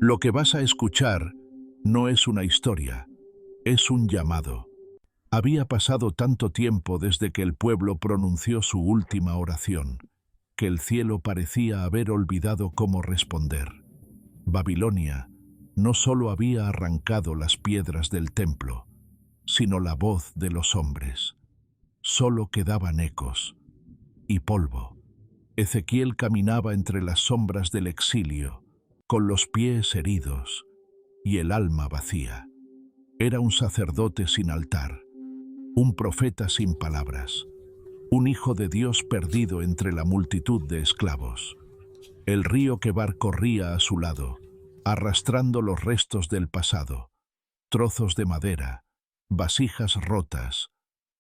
Lo que vas a escuchar no es una historia, es un llamado. Había pasado tanto tiempo desde que el pueblo pronunció su última oración, que el cielo parecía haber olvidado cómo responder. Babilonia no solo había arrancado las piedras del templo, sino la voz de los hombres. Solo quedaban ecos y polvo. Ezequiel caminaba entre las sombras del exilio, con los pies heridos y el alma vacía. Era un sacerdote sin altar, un profeta sin palabras, un hijo de Dios perdido entre la multitud de esclavos. El río Quebar corría a su lado, arrastrando los restos del pasado, trozos de madera, vasijas rotas,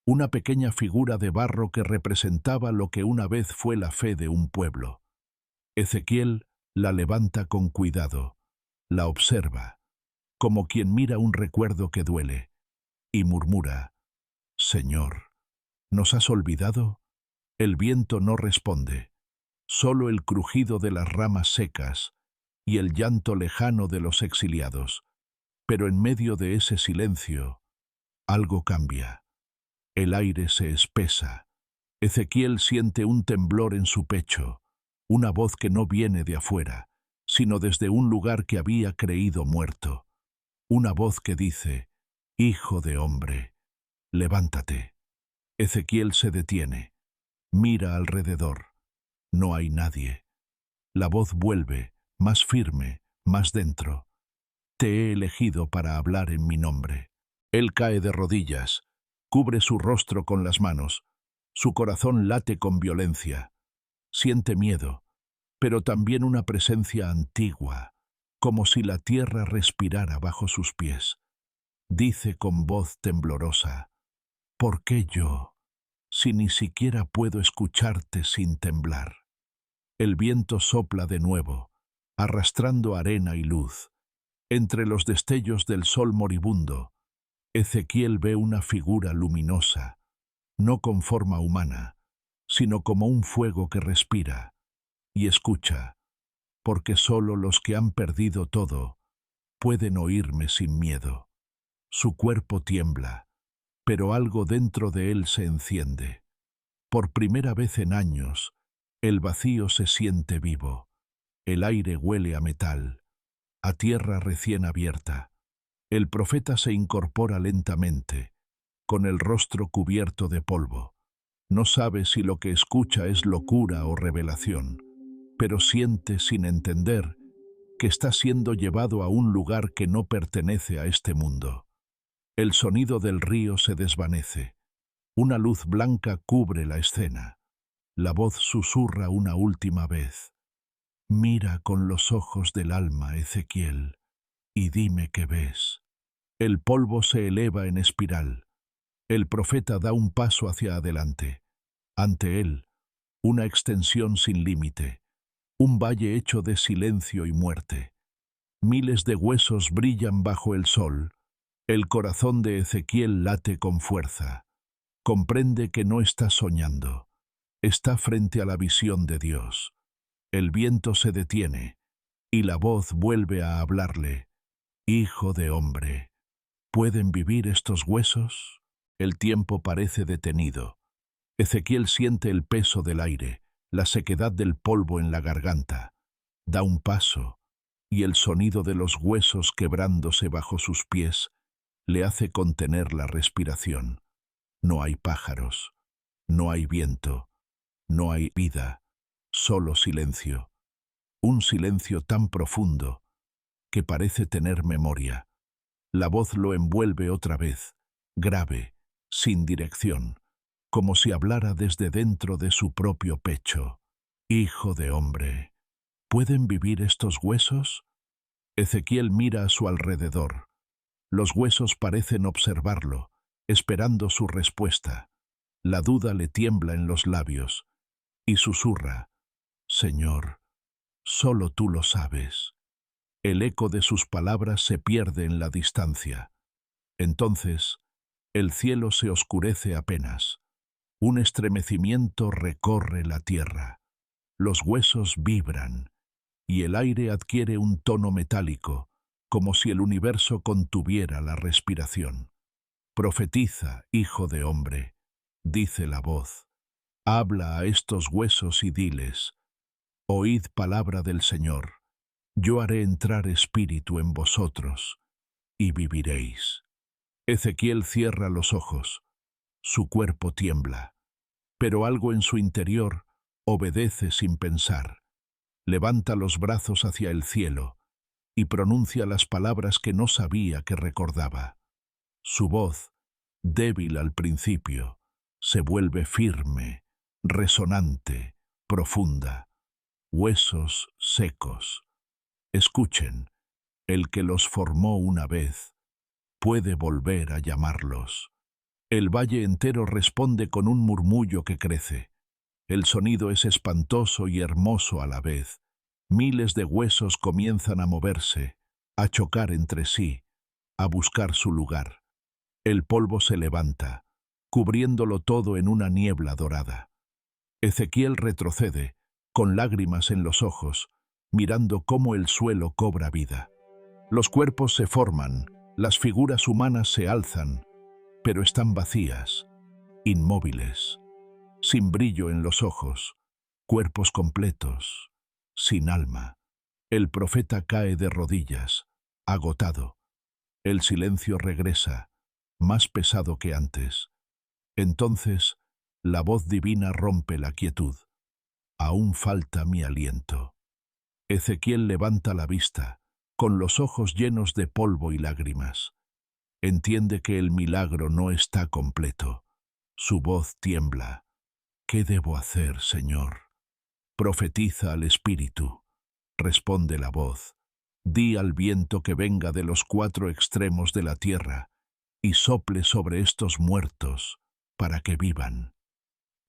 una pequeña figura de barro que representaba lo que una vez fue la fe de un pueblo. Ezequiel la levanta con cuidado, la observa, como quien mira un recuerdo que duele, y murmura: «Señor, ¿nos has olvidado?». El viento no responde, solo el crujido de las ramas secas y el llanto lejano de los exiliados. Pero en medio de ese silencio, algo cambia. El aire se espesa. Ezequiel siente un temblor en su pecho, una voz que no viene de afuera, sino desde un lugar que había creído muerto. Una voz que dice: «Hijo de hombre, levántate». Ezequiel se detiene, mira alrededor. No hay nadie. La voz vuelve, más firme, más dentro: «Te he elegido para hablar en mi nombre». Él cae de rodillas, cubre su rostro con las manos. Su corazón late con violencia. Siente miedo, pero también una presencia antigua, como si la tierra respirara bajo sus pies. Dice con voz temblorosa: «¿Por qué yo, si ni siquiera puedo escucharte sin temblar?». El viento sopla de nuevo, arrastrando arena y luz. Entre los destellos del sol moribundo, Ezequiel ve una figura luminosa, no con forma humana, sino como un fuego que respira, y escucha, porque solo los que han perdido todo pueden oírme sin miedo. Su cuerpo tiembla, pero algo dentro de él se enciende. Por primera vez en años, el vacío se siente vivo. El aire huele a metal, a tierra recién abierta. El profeta se incorpora lentamente, con el rostro cubierto de polvo. No sabe si lo que escucha es locura o revelación, pero siente, sin entender, que está siendo llevado a un lugar que no pertenece a este mundo. El sonido del río se desvanece. Una luz blanca cubre la escena. La voz susurra una última vez: «Mira con los ojos del alma, Ezequiel, y dime qué ves». El polvo se eleva en espiral. El profeta da un paso hacia adelante. Ante él, una extensión sin límite, un valle hecho de silencio y muerte. Miles de huesos brillan bajo el sol. El corazón de Ezequiel late con fuerza. Comprende que no está soñando. Está frente a la visión de Dios. El viento se detiene, y la voz vuelve a hablarle: «Hijo de hombre, ¿pueden vivir estos huesos?». El tiempo parece detenido. Ezequiel siente el peso del aire, la sequedad del polvo en la garganta. Da un paso, y el sonido de los huesos quebrándose bajo sus pies le hace contener la respiración. No hay pájaros, no hay viento, no hay vida, solo silencio. Un silencio tan profundo que parece tener memoria. La voz lo envuelve otra vez, grave, sin dirección, como si hablara desde dentro de su propio pecho. «Hijo de hombre, ¿pueden vivir estos huesos?». Ezequiel mira a su alrededor. Los huesos parecen observarlo, esperando su respuesta. La duda le tiembla en los labios, y susurra: «Señor, solo tú lo sabes». El eco de sus palabras se pierde en la distancia. Entonces, el cielo se oscurece apenas. Un estremecimiento recorre la tierra. Los huesos vibran, y el aire adquiere un tono metálico, como si el universo contuviera la respiración. Profetiza, hijo de hombre, dice la voz. Habla a estos huesos y diles, oíd palabra del Señor. Yo haré entrar espíritu en vosotros, y viviréis. Ezequiel cierra los ojos. Su cuerpo tiembla, pero algo en su interior obedece sin pensar. Levanta los brazos hacia el cielo y pronuncia las palabras que no sabía que recordaba. Su voz, débil al principio, se vuelve firme, resonante, profunda. Huesos secos. Escuchen, el que los formó una vez puede volver a llamarlos. El valle entero responde con un murmullo que crece. El sonido es espantoso y hermoso a la vez. Miles de huesos comienzan a moverse, a chocar entre sí, a buscar su lugar. El polvo se levanta, cubriéndolo todo en una niebla dorada. Ezequiel retrocede, con lágrimas en los ojos, mirando cómo el suelo cobra vida. Los cuerpos se forman, las figuras humanas se alzan, pero están vacías, inmóviles, sin brillo en los ojos, cuerpos completos, sin alma. El profeta cae de rodillas, agotado. El silencio regresa, más pesado que antes. Entonces, la voz divina rompe la quietud. Aún falta mi aliento. Ezequiel levanta la vista, con los ojos llenos de polvo y lágrimas. Entiende que el milagro no está completo. Su voz tiembla. ¿Qué debo hacer, Señor? Profetiza al Espíritu. Responde la voz. Di al viento que venga de los 4 extremos de la tierra y sople sobre estos muertos para que vivan.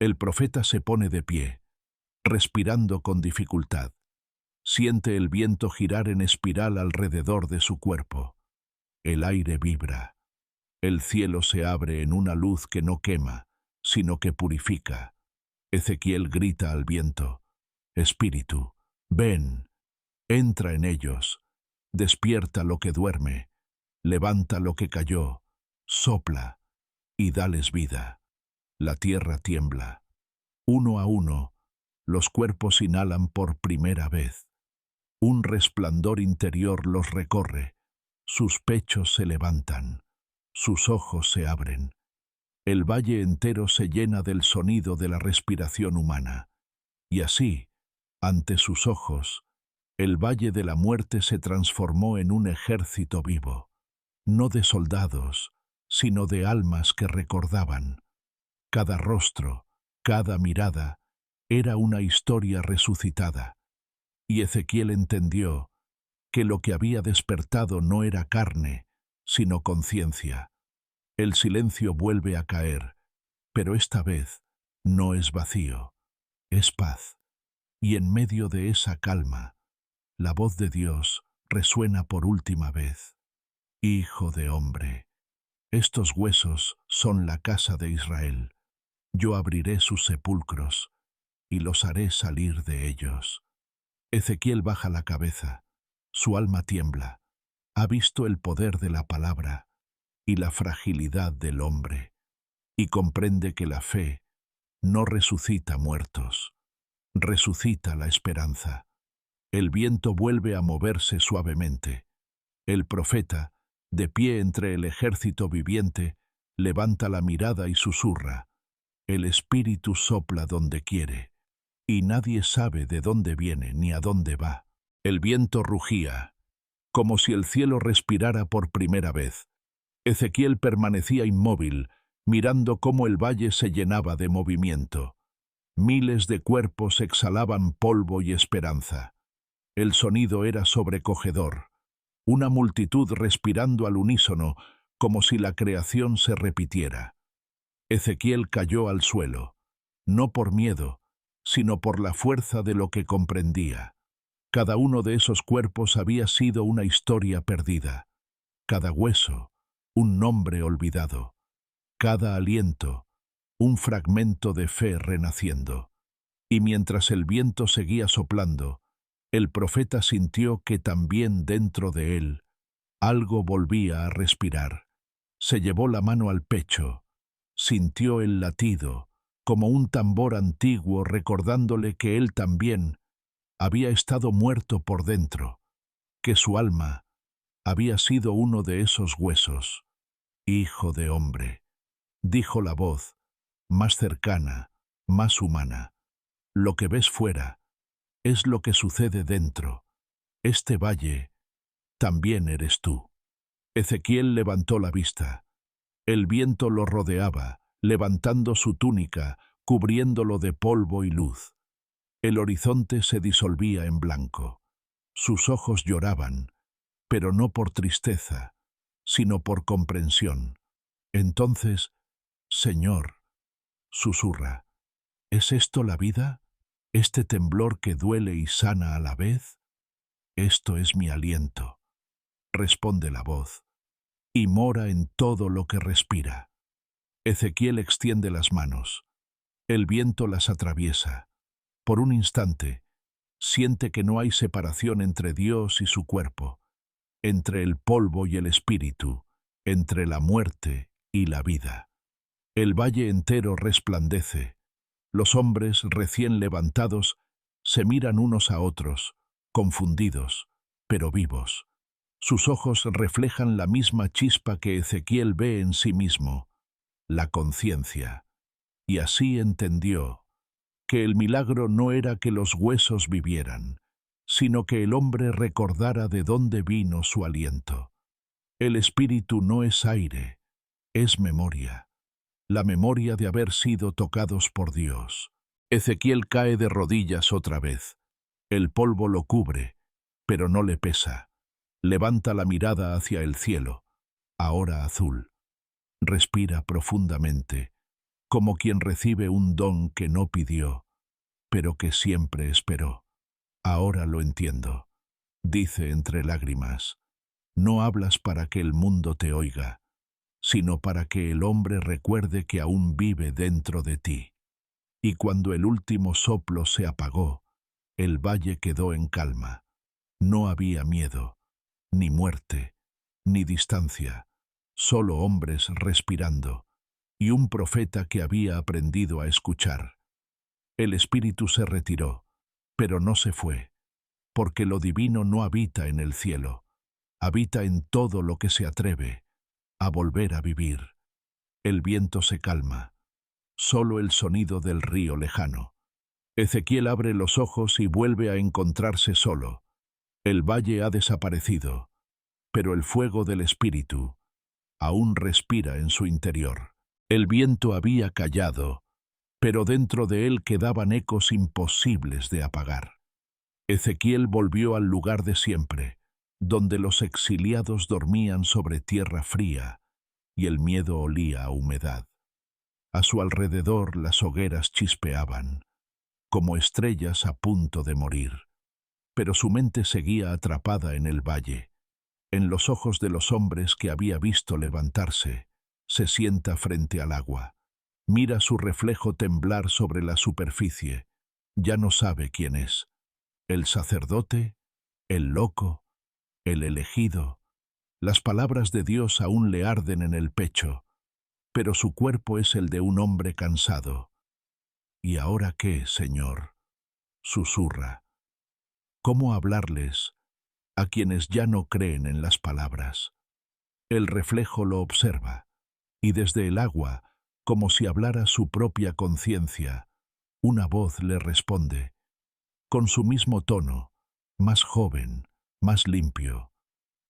El profeta se pone de pie, respirando con dificultad. Siente el viento girar en espiral alrededor de su cuerpo. El aire vibra. El cielo se abre en una luz que no quema, sino que purifica. Ezequiel grita al viento, Espíritu, ven, entra en ellos, despierta lo que duerme, levanta lo que cayó, sopla y dales vida. La tierra tiembla. Uno a uno, los cuerpos inhalan por primera vez. Un resplandor interior los recorre. Sus pechos se levantan. Sus ojos se abren. El valle entero se llena del sonido de la respiración humana. Y así, ante sus ojos, el valle de la muerte se transformó en un ejército vivo. No de soldados, sino de almas que recordaban. Cada rostro, cada mirada, era una historia resucitada. Y Ezequiel entendió que lo que había despertado no era carne, sino conciencia. El silencio vuelve a caer, pero esta vez no es vacío, es paz. Y en medio de esa calma, la voz de Dios resuena por última vez. Hijo de hombre, estos huesos son la casa de Israel. Yo abriré sus sepulcros y los haré salir de ellos. Ezequiel baja la cabeza, su alma tiembla. Ha visto el poder de la palabra y la fragilidad del hombre, y comprende que la fe no resucita muertos, resucita la esperanza. El viento vuelve a moverse suavemente. El profeta, de pie entre el ejército viviente, levanta la mirada y susurra. El Espíritu sopla donde quiere, y nadie sabe de dónde viene ni a dónde va. El viento rugía, como si el cielo respirara por primera vez. Ezequiel permanecía inmóvil, mirando cómo el valle se llenaba de movimiento. Miles de cuerpos exhalaban polvo y esperanza. El sonido era sobrecogedor. Una multitud respirando al unísono, como si la creación se repitiera. Ezequiel cayó al suelo, no por miedo, sino por la fuerza de lo que comprendía. Cada uno de esos cuerpos había sido una historia perdida. Cada hueso, un nombre olvidado. Cada aliento, un fragmento de fe renaciendo. Y mientras el viento seguía soplando, El profeta sintió que también dentro de él algo volvía a respirar. Se llevó la mano al pecho, sintió el latido, como un tambor antiguo recordándole que él también había estado muerto por dentro, que su alma había sido uno de esos huesos. Hijo de hombre, dijo la voz, más cercana, más humana. Lo que ves fuera es lo que sucede dentro. Este valle también eres tú. Ezequiel levantó la vista. El viento lo rodeaba, levantando su túnica, cubriéndolo de polvo y luz. El horizonte se disolvía en blanco. Sus ojos lloraban, pero no por tristeza, sino por comprensión. Entonces, Señor, susurra, ¿es esto la vida? ¿Este temblor que duele y sana a la vez? Esto es mi aliento, responde la voz, y mora en todo lo que respira. Ezequiel extiende las manos. El viento las atraviesa. Por un instante, siente que no hay separación entre Dios y su cuerpo, entre el polvo y el espíritu, entre la muerte y la vida. El valle entero resplandece. Los hombres recién levantados se miran unos a otros, confundidos, pero vivos. Sus ojos reflejan la misma chispa que Ezequiel ve en sí mismo, la conciencia. Y así entendió que el milagro no era que los huesos vivieran, sino que el hombre recordara de dónde vino su aliento. El espíritu no es aire, es memoria, la memoria de haber sido tocados por Dios. Ezequiel cae de rodillas otra vez. El polvo lo cubre, pero no le pesa. Levanta la mirada hacia el cielo, ahora azul. Respira profundamente, como quien recibe un don que no pidió, pero que siempre esperó. Ahora lo entiendo, dice entre lágrimas. No hablas para que el mundo te oiga, sino para que el hombre recuerde que aún vive dentro de ti. Y cuando el último soplo se apagó, el valle quedó en calma. No había miedo, ni muerte, ni distancia, solo hombres respirando, y un profeta que había aprendido a escuchar. El espíritu se retiró, pero no se fue, porque lo divino no habita en el cielo, habita en todo lo que se atreve a volver a vivir. El viento se calma, solo el sonido del río lejano. Ezequiel abre los ojos y vuelve a encontrarse solo. El valle ha desaparecido, pero el fuego del espíritu aún respira en su interior. El viento había callado, pero dentro de él quedaban ecos imposibles de apagar. Ezequiel volvió al lugar de siempre, donde los exiliados dormían sobre tierra fría y el miedo olía a humedad. A su alrededor las hogueras chispeaban, como estrellas a punto de morir, pero su mente seguía atrapada en el valle. En los ojos de los hombres que había visto levantarse, se sienta frente al agua. Mira su reflejo temblar sobre la superficie. Ya no sabe quién es. El sacerdote, el loco, el elegido. Las palabras de Dios aún le arden en el pecho, pero su cuerpo es el de un hombre cansado. ¿Y ahora qué, Señor?, susurra. ¿Cómo hablarles a quienes ya no creen en las palabras? El reflejo lo observa, y desde el agua, como si hablara su propia conciencia, una voz le responde, con su mismo tono, más joven, más limpio.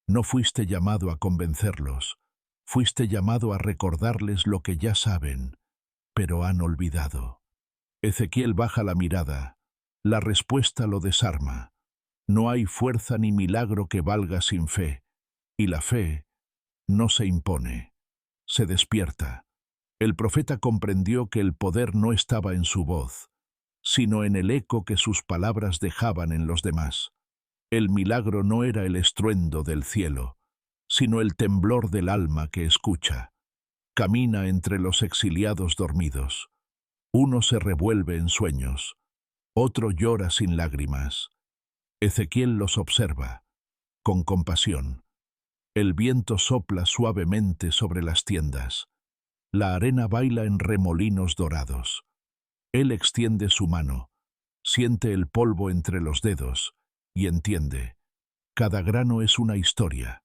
No fuiste llamado a convencerlos, fuiste llamado a recordarles lo que ya saben, pero han olvidado. Ezequiel baja la mirada. La respuesta lo desarma. No hay fuerza ni milagro que valga sin fe, y la fe no se impone, se despierta. El profeta comprendió que el poder no estaba en su voz, sino en el eco que sus palabras dejaban en los demás. El milagro no era el estruendo del cielo, sino el temblor del alma que escucha. Camina entre los exiliados dormidos. Uno se revuelve en sueños, otro llora sin lágrimas. Ezequiel los observa, con compasión. El viento sopla suavemente sobre las tiendas. La arena baila en remolinos dorados. Él extiende su mano, siente el polvo entre los dedos y entiende. Cada grano es una historia,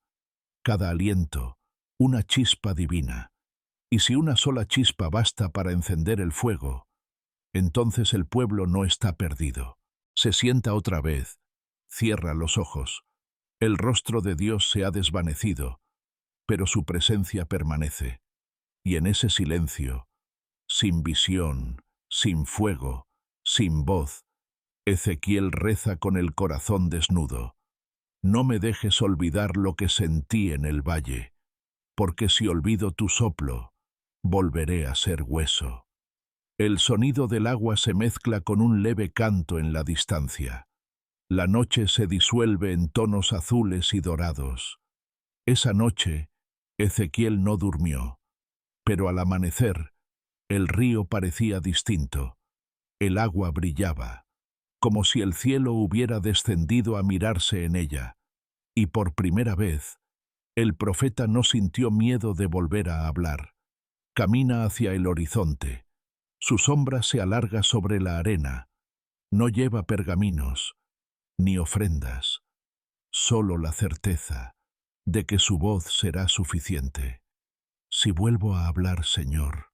cada aliento, una chispa divina. Y si una sola chispa basta para encender el fuego, entonces el pueblo no está perdido. Se sienta otra vez, cierra los ojos. El rostro de Dios se ha desvanecido, pero su presencia permanece. Y en ese silencio, sin visión, sin fuego, sin voz, Ezequiel reza con el corazón desnudo. No me dejes olvidar lo que sentí en el valle, porque si olvido tu soplo, volveré a ser hueso. El sonido del agua se mezcla con un leve canto en la distancia. La noche se disuelve en tonos azules y dorados. Esa noche, Ezequiel no durmió, pero al amanecer, el río parecía distinto. El agua brillaba, como si el cielo hubiera descendido a mirarse en ella, y por primera vez, el profeta no sintió miedo de volver a hablar. Camina hacia el horizonte. Su sombra se alarga sobre la arena. No lleva pergaminos, ni ofrendas, solo la certeza de que su voz será suficiente. Si vuelvo a hablar, Señor,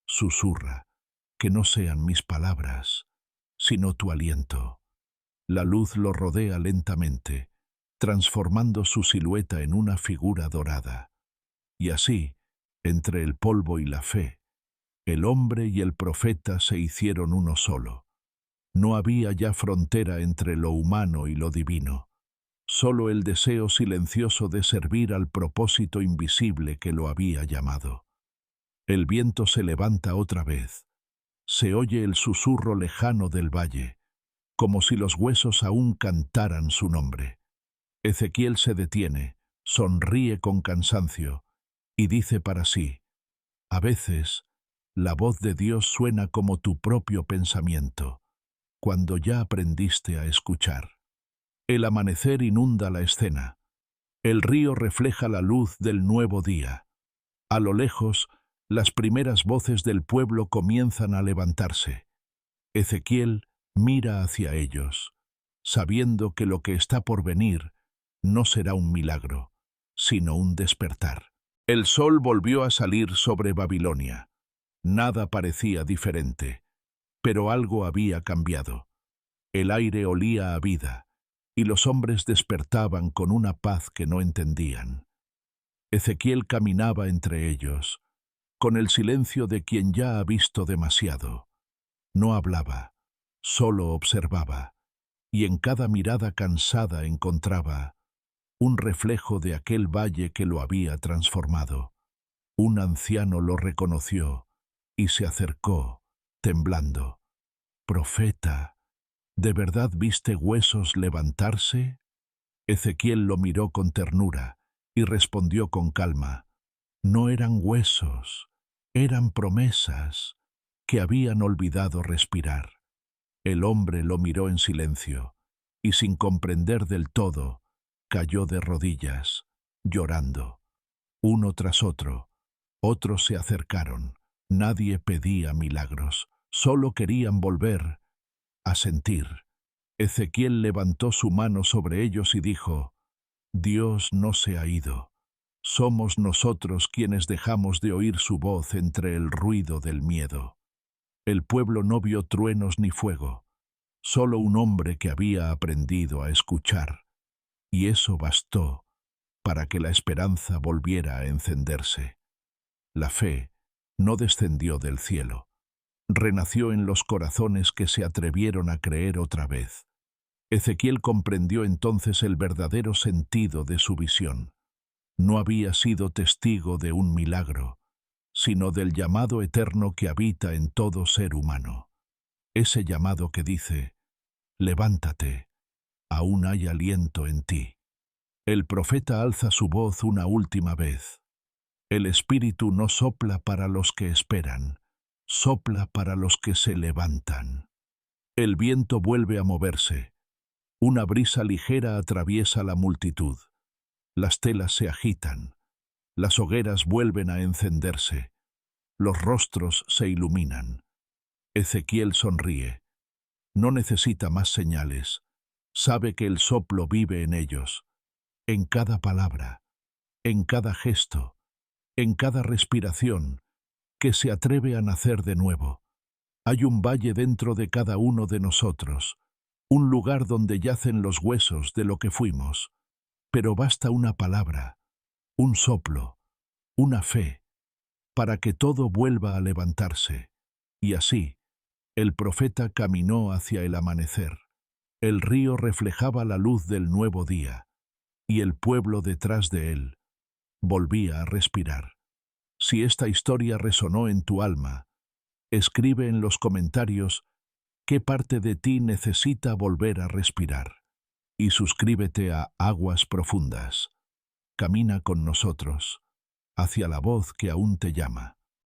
susurra, que no sean mis palabras, sino tu aliento. La luz lo rodea lentamente, transformando su silueta en una figura dorada. Y así, entre el polvo y la fe, el hombre y el profeta se hicieron uno solo. No había ya frontera entre lo humano y lo divino, solo el deseo silencioso de servir al propósito invisible que lo había llamado. El viento se levanta otra vez. Se oye el susurro lejano del valle, como si los huesos aún cantaran su nombre. Ezequiel se detiene, sonríe con cansancio y dice para sí: a veces, la voz de Dios suena como tu propio pensamiento, cuando ya aprendiste a escuchar. El amanecer inunda la escena. El río refleja la luz del nuevo día. A lo lejos, las primeras voces del pueblo comienzan a levantarse. Ezequiel mira hacia ellos, sabiendo que lo que está por venir no será un milagro, sino un despertar. El sol volvió a salir sobre Babilonia. Nada parecía diferente, pero algo había cambiado. El aire olía a vida, y los hombres despertaban con una paz que no entendían. Ezequiel caminaba entre ellos, con el silencio de quien ya ha visto demasiado. No hablaba, solo observaba, y en cada mirada cansada encontraba un reflejo de aquel valle que lo había transformado. Un anciano lo reconoció y se acercó, temblando. «Profeta, ¿de verdad viste huesos levantarse?» Ezequiel lo miró con ternura y respondió con calma: «No eran huesos, eran promesas que habían olvidado respirar». El hombre lo miró en silencio y, sin comprender del todo, cayó de rodillas, llorando. Uno tras otro, otros se acercaron. Nadie pedía milagros, solo querían volver a sentir. Ezequiel levantó su mano sobre ellos y dijo: «Dios no se ha ido. Somos nosotros quienes dejamos de oír su voz entre el ruido del miedo». El pueblo no vio truenos ni fuego, solo un hombre que había aprendido a escuchar, y eso bastó para que la esperanza volviera a encenderse. La fe no descendió del cielo, renació en los corazones que se atrevieron a creer otra vez. Ezequiel comprendió entonces el verdadero sentido de su visión. No había sido testigo de un milagro, sino del llamado eterno que habita en todo ser humano. Ese llamado que dice: «Levántate, aún hay aliento en ti». El profeta alza su voz una última vez. El Espíritu no sopla para los que esperan, sopla para los que se levantan. El viento vuelve a moverse. Una brisa ligera atraviesa la multitud. Las telas se agitan. Las hogueras vuelven a encenderse. Los rostros se iluminan. Ezequiel sonríe. No necesita más señales. Sabe que el soplo vive en ellos, en cada palabra, en cada gesto, en cada respiración, que se atreve a nacer de nuevo. Hay un valle dentro de cada uno de nosotros, un lugar donde yacen los huesos de lo que fuimos. Pero basta una palabra, un soplo, una fe, para que todo vuelva a levantarse. Y así, el profeta caminó hacia el amanecer. El río reflejaba la luz del nuevo día, y el pueblo detrás de él volvía a respirar. Si esta historia resonó en tu alma, escribe en los comentarios qué parte de ti necesita volver a respirar. Y suscríbete a Aguas Profundas. Camina con nosotros hacia la voz que aún te llama.